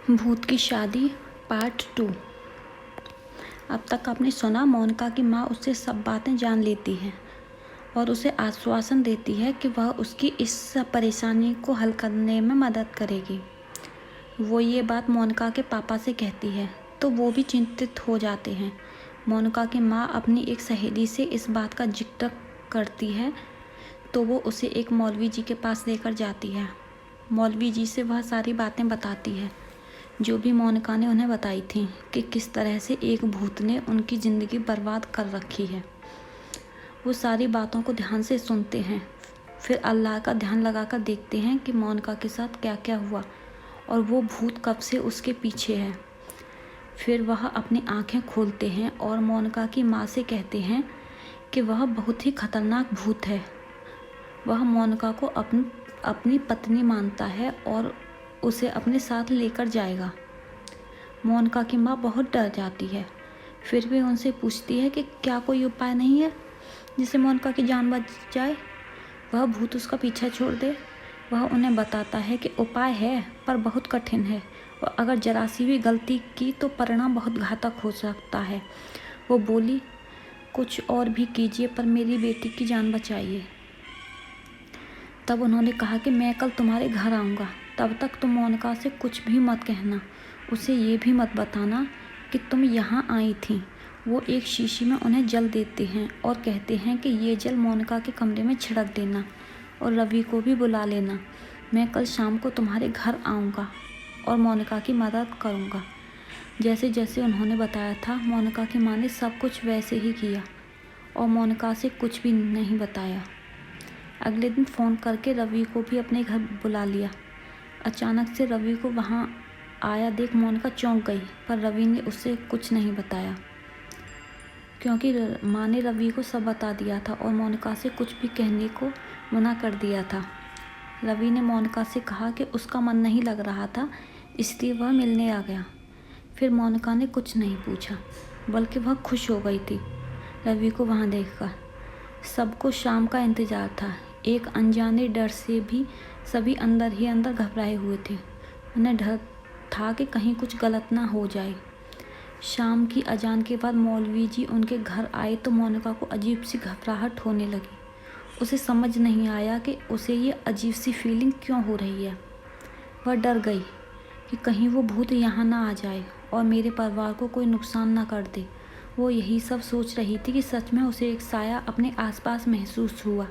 भूत की शादी पार्ट 2। अब तक आपने सुना मोनिका की माँ उससे सब बातें जान लेती है और उसे आश्वासन देती है कि वह उसकी इस परेशानी को हल करने में मदद करेगी। वो ये बात मोनिका के पापा से कहती है तो वो भी चिंतित हो जाते हैं। मोनिका की माँ अपनी एक सहेली से इस बात का जिक्र करती है तो वो उसे एक मौलवी जी के पास लेकर जाती है। मौलवी जी से वह सारी बातें बताती है जो भी मोनिका ने उन्हें बताई थी कि किस तरह से एक भूत ने उनकी ज़िंदगी बर्बाद कर रखी है। वो सारी बातों को ध्यान से सुनते हैं, फिर अल्लाह का ध्यान लगाकर देखते हैं कि मोनिका के साथ क्या क्या हुआ और वो भूत कब से उसके पीछे है। फिर वह अपनी आंखें खोलते हैं और मोनिका की माँ से कहते हैं कि वह बहुत ही खतरनाक भूत है। वह मोनिका को अपनी पत्नी मानता है और उसे अपने साथ लेकर जाएगा। मोनिका की माँ बहुत डर जाती है, फिर भी उनसे पूछती है कि क्या कोई उपाय नहीं है जिससे मोनिका की जान बच जाए, वह भूत उसका पीछा छोड़ दे। वह उन्हें बताता है कि उपाय है पर बहुत कठिन है और अगर जरा सी भी गलती की तो परिणाम बहुत घातक हो सकता है। वो बोली, कुछ और भी कीजिए पर मेरी बेटी की जान बचाइए। तब उन्होंने कहा कि मैं कल तुम्हारे घर आऊँगा, तब तक तुम मोनिका से कुछ भी मत कहना, उसे ये भी मत बताना कि तुम यहाँ आई थी। वो एक शीशी में उन्हें जल देते हैं और कहते हैं कि ये जल मोनिका के कमरे में छिड़क देना और रवि को भी बुला लेना। मैं कल शाम को तुम्हारे घर आऊँगा और मोनिका की मदद करूँगा। जैसे जैसे उन्होंने बताया था मोनिका की माँ ने सब कुछ वैसे ही किया और मोनिका से कुछ भी नहीं बताया। अगले दिन फ़ोन करके रवि को भी अपने घर बुला लिया। अचानक से रवि को वहाँ आया देख मोनिका चौंक गई, पर रवि ने उसे कुछ नहीं बताया क्योंकि माँ ने रवि को सब बता दिया था और मोनिका से कुछ भी कहने को मना कर दिया था। रवि ने मोनिका से कहा कि उसका मन नहीं लग रहा था इसलिए वह मिलने आ गया। फिर मोनिका ने कुछ नहीं पूछा बल्कि वह खुश हो गई थी रवि को वहाँ देखकर। सबको शाम का इंतज़ार था। एक अनजाने डर से भी सभी अंदर ही अंदर घबराए हुए थे। उन्हें डर था कि कहीं कुछ गलत ना हो जाए। शाम की अजान के बाद मौलवी जी उनके घर आए तो मोनिका को अजीब सी घबराहट होने लगी। उसे समझ नहीं आया कि उसे ये अजीब सी फीलिंग क्यों हो रही है। वह डर गई कि कहीं वो भूत यहाँ ना आ जाए और मेरे परिवार को कोई नुकसान ना कर दे। वो यही सब सोच रही थी कि सच में उसे एक साया अपने आसपास महसूस हुआ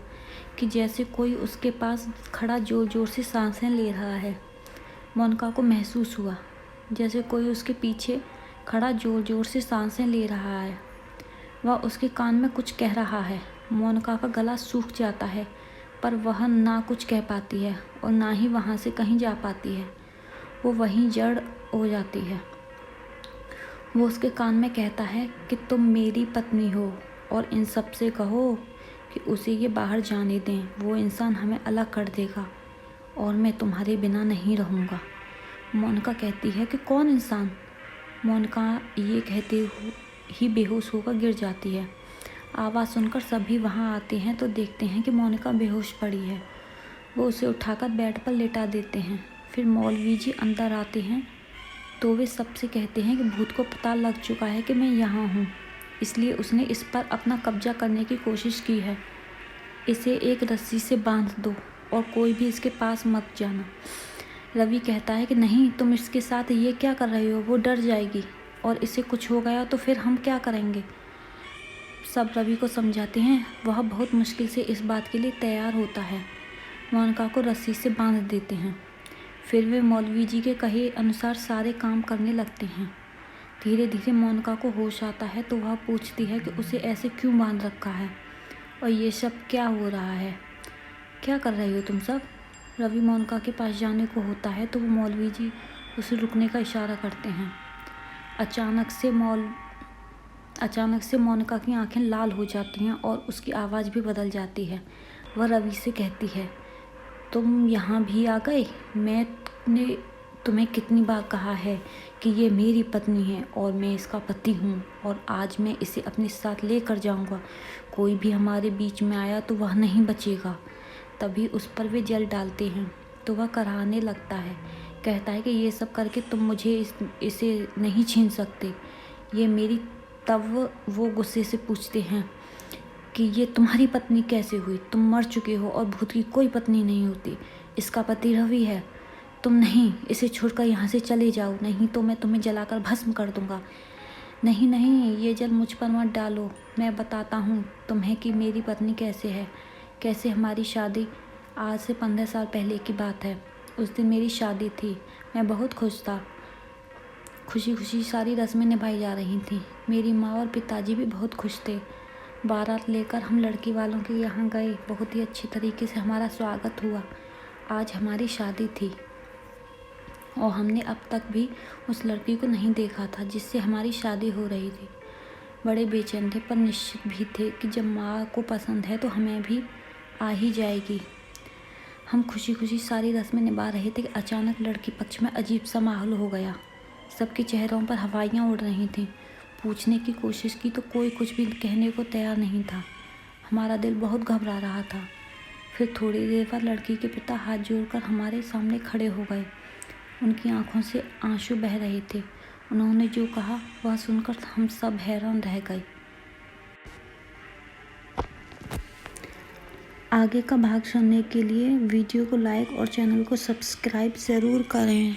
कि जैसे कोई उसके पास खड़ा जोर जोर से सांसें ले रहा है। मोनिका को महसूस हुआ जैसे कोई उसके पीछे खड़ा जोर जोर से सांसें ले रहा है। वह उसके कान में कुछ कह रहा है। मोनिका का गला सूख जाता है पर वह ना कुछ कह पाती है और ना ही वहाँ से कहीं जा पाती है। वो वहीं जड़ हो जाती है। वो उसके कान में कहता है कि तुम मेरी पत्नी हो और इन सब से कहो कि उसे ये बाहर जाने दें, वो इंसान हमें अलग कर देगा और मैं तुम्हारे बिना नहीं रहूँगा। मोनिका कहती है कि कौन इंसान? मोनिका ये कहते ही बेहोश होकर गिर जाती है। आवाज़ सुनकर सभी वहाँ आते हैं तो देखते हैं कि मोनिका बेहोश पड़ी है। वो उसे उठाकर बेड पर लेटा देते हैं। फिर मौलवी जी अंदर आते हैं तो वे सबसे कहते हैं कि भूत को पता लग चुका है कि मैं यहाँ हूँ, इसलिए उसने इस पर अपना कब्जा करने की कोशिश की है। इसे एक रस्सी से बांध दो और कोई भी इसके पास मत जाना। रवि कहता है कि नहीं, तुम इसके साथ ये क्या कर रहे हो, वो डर जाएगी और इसे कुछ हो गया तो फिर हम क्या करेंगे। सब रवि को समझाते हैं। वह बहुत मुश्किल से इस बात के लिए तैयार होता है। मोनिका को रस्सी से बांध देते हैं। फिर वे मौलवी जी के कहे अनुसार सारे काम करने लगते हैं। धीरे धीरे मोनिका को होश आता है तो वह पूछती है कि उसे ऐसे क्यों बांध रखा है और ये सब क्या हो रहा है, क्या कर रही हो तुम सब। रवि मोनिका के पास जाने को होता है तो वो मौलवी जी उसे रुकने का इशारा करते हैं। अचानक से मोनिका की आंखें लाल हो जाती हैं और उसकी आवाज़ भी बदल जाती है। वह रवि से कहती है, तुम यहाँ भी आ गए। मैंने तुम्हें कितनी बार कहा है कि ये मेरी पत्नी है और मैं इसका पति हूँ और आज मैं इसे अपने साथ लेकर जाऊँगा। कोई भी हमारे बीच में आया तो वह नहीं बचेगा। तभी उस पर वे जल डालते हैं तो वह कराहने लगता है। कहता है कि ये सब करके तुम मुझे इसे नहीं छीन सकते, ये मेरी। तब वो गुस्से से पूछते हैं कि ये तुम्हारी पत्नी कैसे हुई? तुम मर चुके हो और भूत की कोई पत्नी नहीं होती। इसका पति रवि है। तुम नहीं, इसे छोड़कर यहाँ से चले जाओ, नहीं तो मैं तुम्हें जलाकर भस्म कर दूंगा। नहीं नहीं, ये जल मुझ पर मत डालो। मैं बताता हूँ तुम्हें कि मेरी पत्नी कैसे है, कैसे हमारी शादी। आज से 15 साल पहले की बात है। उस दिन मेरी शादी थी। मैं बहुत खुश था। खुशी खुशी सारी रस्में निभाई जा रही थीं। मेरी माँ और पिताजी भी बहुत खुश थे। बारात लेकर हम लड़की वालों के यहाँ गए। बहुत ही अच्छी तरीके से हमारा स्वागत हुआ। आज हमारी शादी थी और हमने अब तक भी उस लड़की को नहीं देखा था जिससे हमारी शादी हो रही थी। बड़े बेचैन थे पर निश्चित भी थे कि जब माँ को पसंद है तो हमें भी आ ही जाएगी। हम खुशी खुशी सारी रस्में निभा रहे थे कि अचानक लड़की पक्ष में अजीब सा माहौल हो गया। सबके चेहरों पर हवाइयाँ उड़ रही थीं। पूछने की कोशिश की तो कोई कुछ भी कहने को तैयार नहीं था। हमारा दिल बहुत घबरा रहा था। फिर थोड़ी देर बाद लड़की के पिता हाथ जोड़कर हमारे सामने खड़े हो गए। उनकी आंखों से आंसू बह रहे थे। उन्होंने जो कहा वह सुनकर हम सब हैरान रह गए। आगे का भाग सुनने के लिए वीडियो को लाइक और चैनल को सब्सक्राइब ज़रूर करें।